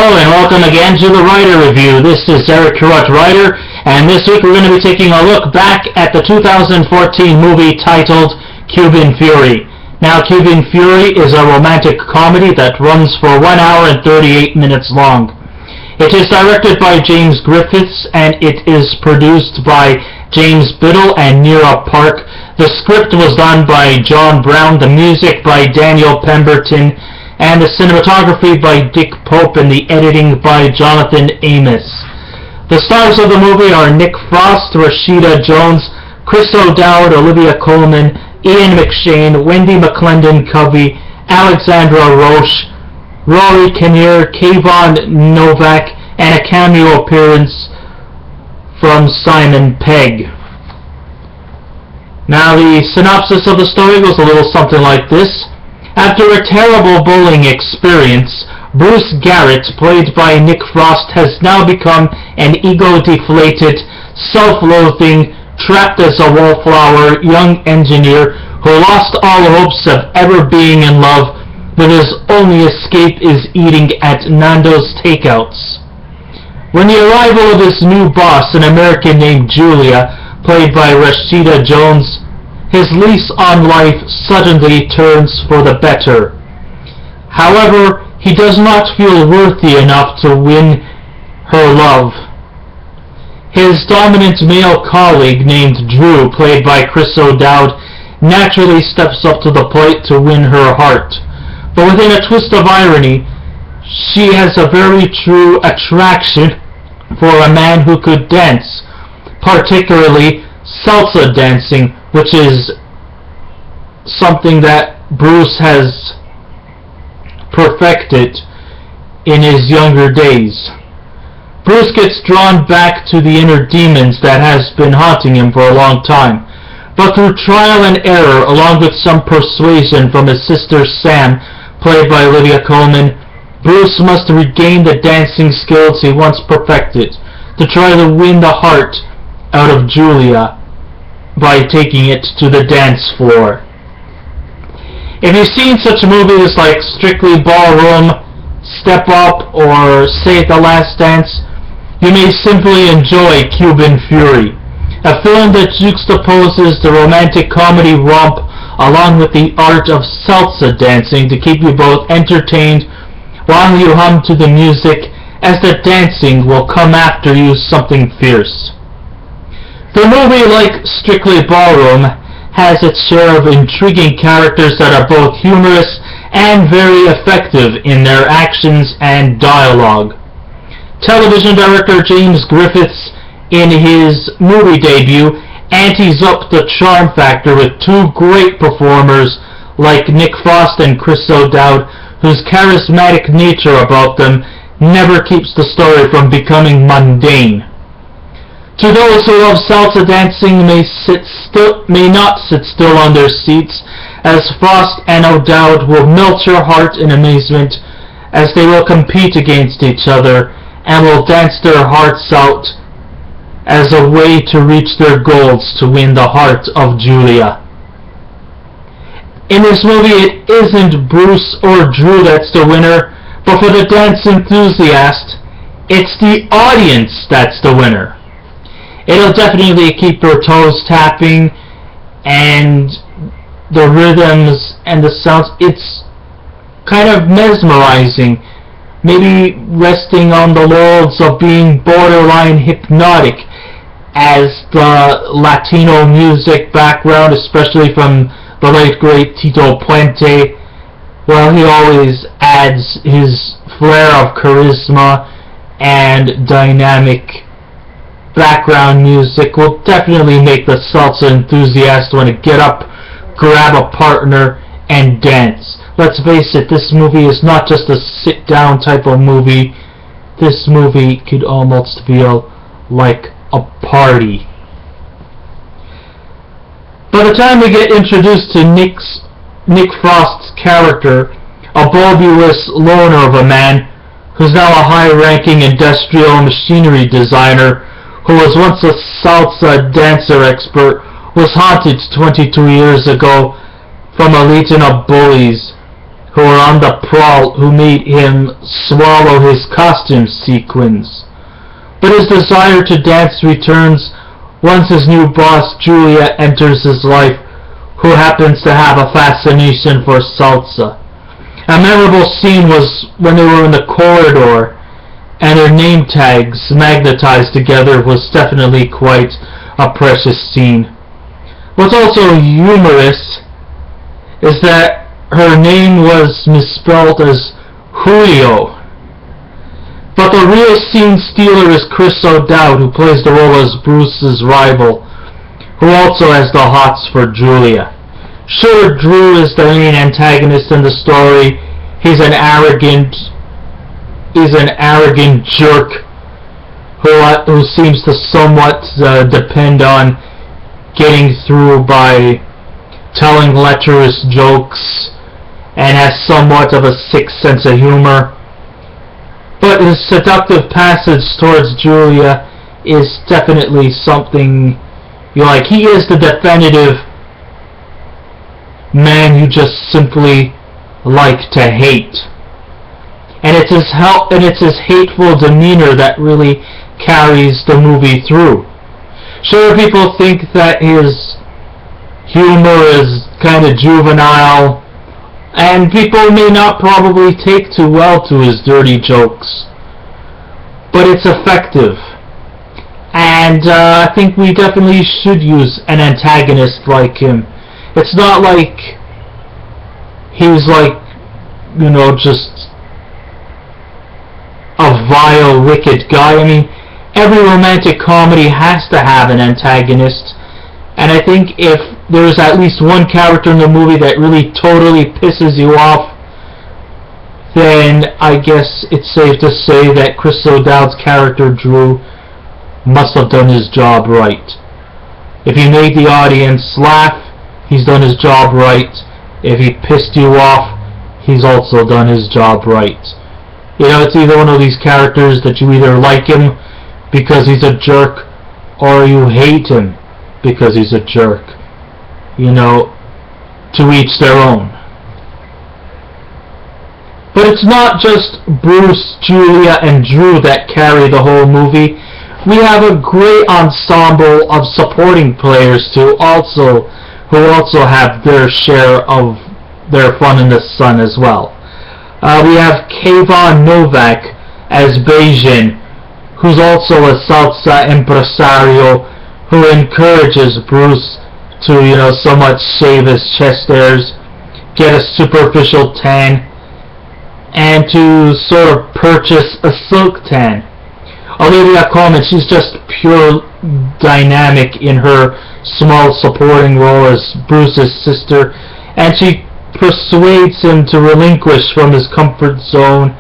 Hello and welcome again to the Writer Review. This is Eric Carruth, writer, and this week we're going to be taking a look back at the 2014 movie titled Cuban Fury. Now, Cuban Fury is a romantic comedy that runs for 1 hour and 38 minutes long. It is directed by James Griffiths and it is produced by James Biddle and Nira Park. The script was done by John Brown, the music by Daniel Pemberton, and the cinematography by Dick Pope and the editing by Jonathan Amos. The stars of the movie are Nick Frost, Rashida Jones, Chris O'Dowd, Olivia Colman, Ian McShane, Wendi McLendon-Covey, Alexandra Roach, Rory, Kinnear, Kayvan, Novak, and a cameo appearance from Simon Pegg. Now, the synopsis of the story goes a little something like this. After a terrible bowling experience, Bruce Garrett, played by Nick Frost, has now become an ego-deflated, self-loathing, trapped as a wallflower young engineer who lost all hopes of ever being in love, but his only escape is eating at Nando's Takeouts. When the arrival of his new boss, an American named Julia, played by Rashida Jones, his lease on life suddenly turns for the better. However, he does not feel worthy enough to win her love. His dominant male colleague named Drew, played by Chris O'Dowd, naturally steps up to the plate to win her heart. But within a twist of irony, she has a very true attraction for a man who could dance, particularly salsa dancing, which is something that Bruce has perfected in his younger days. Bruce gets drawn back to the inner demons that has been haunting him for a long time, but through trial and error, along with some persuasion from his sister Sam, played by Olivia Colman, Bruce must regain the dancing skills he once perfected to try to win the heart out of Julia by taking it to the dance floor. If you've seen such movies like Strictly Ballroom, Step Up, or Say the Last Dance, you may simply enjoy Cuban Fury, a film that juxtaposes the romantic comedy romp along with the art of salsa dancing to keep you both entertained while you hum to the music, as the dancing will come after you something fierce. The movie, like Strictly Ballroom, has its share of intriguing characters that are both humorous and very effective in their actions and dialogue. Television director James Griffiths, in his movie debut, antes up the charm factor with two great performers like Nick Frost and Chris O'Dowd, whose charismatic nature about them never keeps the story from becoming mundane. To those who love salsa dancing may not sit still on their seats, as Frost and O'Dowd will melt your heart in amazement as they will compete against each other and will dance their hearts out as a way to reach their goals to win the heart of Julia. In this movie, it isn't Bruce or Drew that's the winner, but for the dance enthusiast, it's the audience that's the winner. It'll definitely keep your toes tapping, and the rhythms and the sounds, it's kind of mesmerizing, maybe resting on the laurels of being borderline hypnotic, as the Latino music background, especially from the late great Tito Puente, well, he always adds his flair of charisma and dynamic background music will definitely make the salsa enthusiast want to get up, grab a partner, and dance. Let's face it, this movie is not just a sit-down type of movie. This movie could almost feel like a party. By the time we get introduced to Nick Frost's character, a bulbous loner of a man who's now a high-ranking industrial machinery designer who was once a salsa dancer expert, was haunted 22 years ago from a legion of bullies who were on the prowl who made him swallow his costume sequins. But his desire to dance returns once his new boss Julia enters his life, who happens to have a fascination for salsa. A memorable scene was when they were in the corridor and their name tags magnetized together was definitely quite a precious scene. What's also humorous is that her name was misspelled as Julio. But the real scene stealer is Chris O'Dowd, who plays the role as Bruce's rival, who also has the hots for Julia. Sure, Drew is the main antagonist in the story. He's an arrogant jerk who seems to somewhat depend on getting through by telling lecherous jokes and has somewhat of a sick sense of humor. But his seductive passage towards Julia is definitely something you like. He is the definitive man you just simply like to hate. And it's his hateful demeanor that really carries the movie through. Sure, people think that his humor is kind of juvenile, and people may not probably take too well to his dirty jokes, but it's effective. And I think we definitely should use an antagonist like him. It's not like he's like, just a vile, wicked guy. I mean, every romantic comedy has to have an antagonist, and I think if there's at least one character in the movie that really totally pisses you off, then I guess it's safe to say that Chris O'Dowd's character, Drew, must have done his job right. If he made the audience laugh, he's done his job right. If he pissed you off, he's also done his job right. It's either one of these characters that you either like him because he's a jerk, or you hate him because he's a jerk. To each their own. But it's not just Bruce, Julia, and Drew that carry the whole movie. We have a great ensemble of supporting players who also have their share of their fun in the sun as well. We have Kayvan Novak as Beijing, who's also a salsa impresario who encourages Bruce to, somewhat shave his chest hairs, get a superficial tan, and to sort of purchase a silk tan. Olivia Colman, she's just pure dynamic in her small supporting role as Bruce's sister, and she persuades him to relinquish from his comfort zone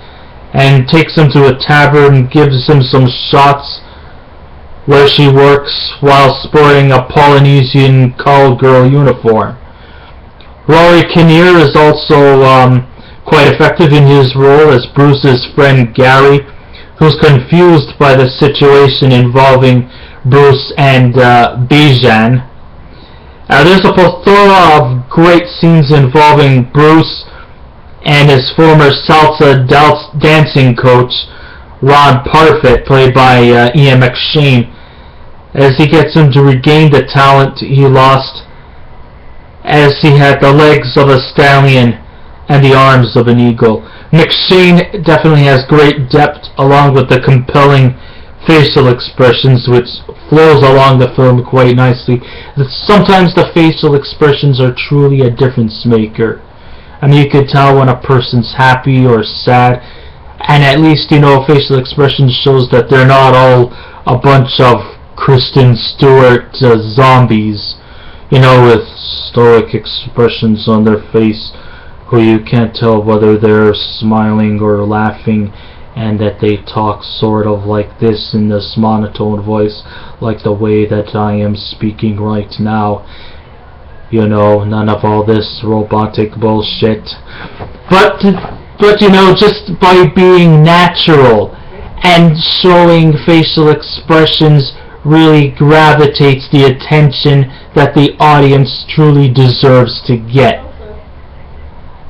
and takes him to a tavern and gives him some shots where she works while sporting a Polynesian call-girl uniform. Rory Kinnear is also quite effective in his role as Bruce's friend Gary, who's confused by the situation involving Bruce and Bijan. There's a plethora of great scenes involving Bruce and his former salsa dancing coach, Ron Parfit, played by Ian McShane, as he gets him to regain the talent he lost, as he had the legs of a stallion and the arms of an eagle. McShane definitely has great depth along with the compelling facial expressions, which flows along the film quite nicely. Sometimes the facial expressions are truly a difference maker. I mean, you could tell when a person's happy or sad, and at least, facial expressions shows that they're not all a bunch of Kristen Stewart zombies, with stoic expressions on their face, who you can't tell whether they're smiling or laughing, and that they talk sort of like this in this monotone voice, like the way that I am speaking right now. None of all this robotic bullshit. But just by being natural and showing facial expressions really gravitates the attention that the audience truly deserves to get.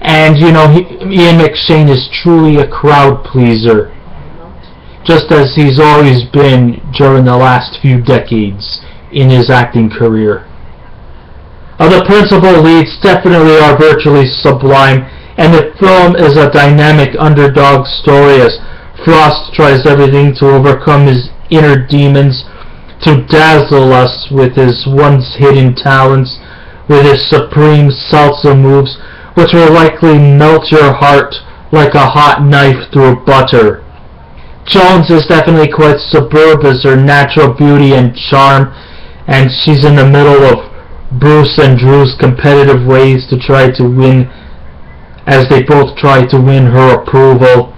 And Ian McShane is truly a crowd pleaser, just as he's always been during the last few decades in his acting career. The principal leads definitely are virtually sublime, and the film is a dynamic underdog story as Frost tries everything to overcome his inner demons, to dazzle us with his once hidden talents, with his supreme salsa moves, which will likely melt your heart like a hot knife through butter. Jones is definitely quite superb as her natural beauty and charm, and she's in the middle of Bruce and Drew's competitive ways to try to win, as they both try to win her approval.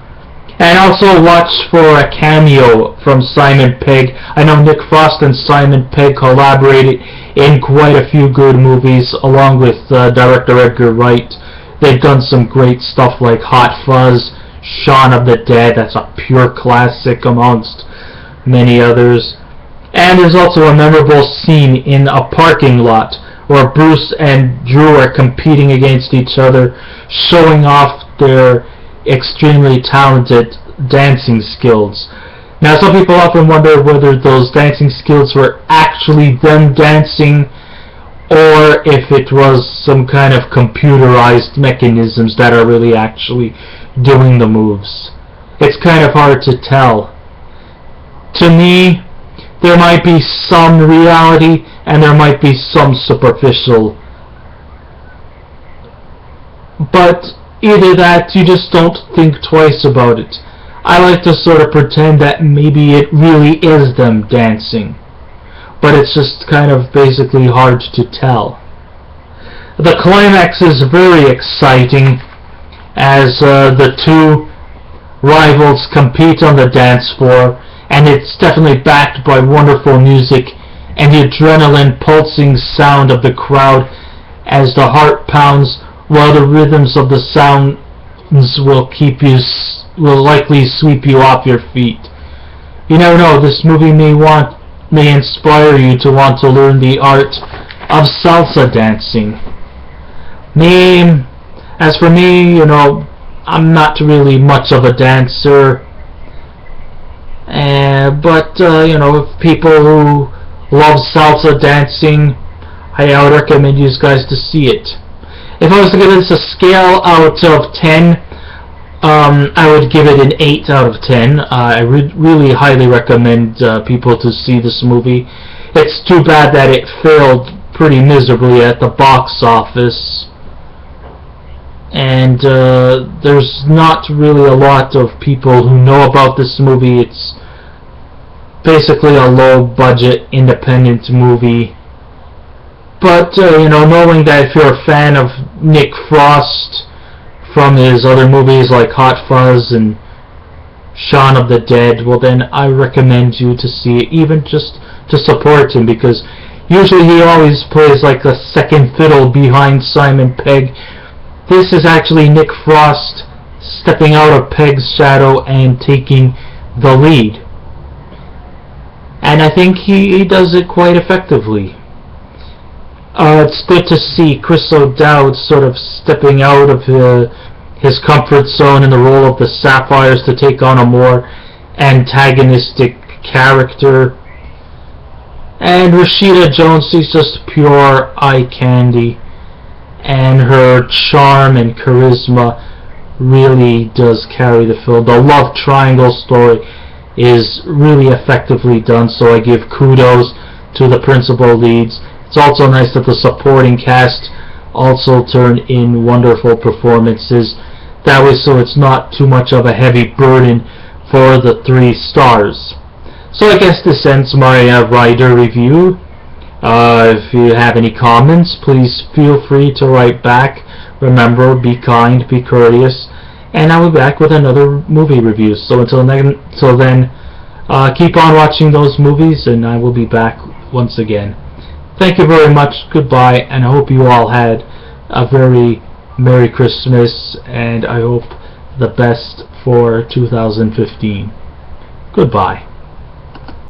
And also watch for a cameo from Simon Pegg. I know Nick Frost and Simon Pegg collaborated in quite a few good movies along with director Edgar Wright. They've done some great stuff like Hot Fuzz, Shaun of the Dead, that's a pure classic amongst many others. And there's also a memorable scene in a parking lot where Bruce and Drew are competing against each other, showing off their extremely talented dancing skills. Now, some people often wonder whether those dancing skills were actually them dancing or if it was some kind of computerized mechanisms that are really actually doing the moves. It's kind of hard to tell. To me, there might be some reality and there might be some superficial, but either that, you just don't think twice about it. I like to sort of pretend that maybe it really is them dancing, but it's just kind of basically hard to tell. The climax is very exciting as the two rivals compete on the dance floor, and it's definitely backed by wonderful music and the adrenaline pulsing sound of the crowd as the heart pounds, while the rhythms of the sounds will likely sweep you off your feet. You never know, this movie may inspire you to want to learn the art of salsa dancing. As for me, I'm not really much of a dancer, but if people who love salsa dancing, I would recommend you guys to see it. If I was to give this a scale out of 10, I would give it an 8 out of 10. I really highly recommend people to see this movie. It's too bad that it failed pretty miserably at the box office, and there's not really a lot of people who know about this movie. It's basically a low-budget independent movie. But, knowing that if you're a fan of Nick Frost from his other movies like Hot Fuzz and Shaun of the Dead, well then I recommend you to see it, even just to support him, because usually he always plays like a second fiddle behind Simon Pegg. This is actually Nick Frost stepping out of Pegg's shadow and taking the lead. And I think he does it quite effectively. It's good to see Chris O'Dowd sort of stepping out of his comfort zone in the role of the Sapphires to take on a more antagonistic character. And Rashida Jones, she's just pure eye candy, and her charm and charisma really does carry the film. The love triangle story is really effectively done, so I give kudos to the principal leads. It's also nice that the supporting cast also turn in wonderful performances. That way, so it's not too much of a heavy burden for the 3 stars. So I guess this ends my writer review. If you have any comments, please feel free to write back. Remember, be kind, be courteous, and I'll be back with another movie review. So until then, keep on watching those movies, and I will be back once again. Thank you very much, goodbye, and I hope you all had a very Merry Christmas, and I hope the best for 2015. Goodbye.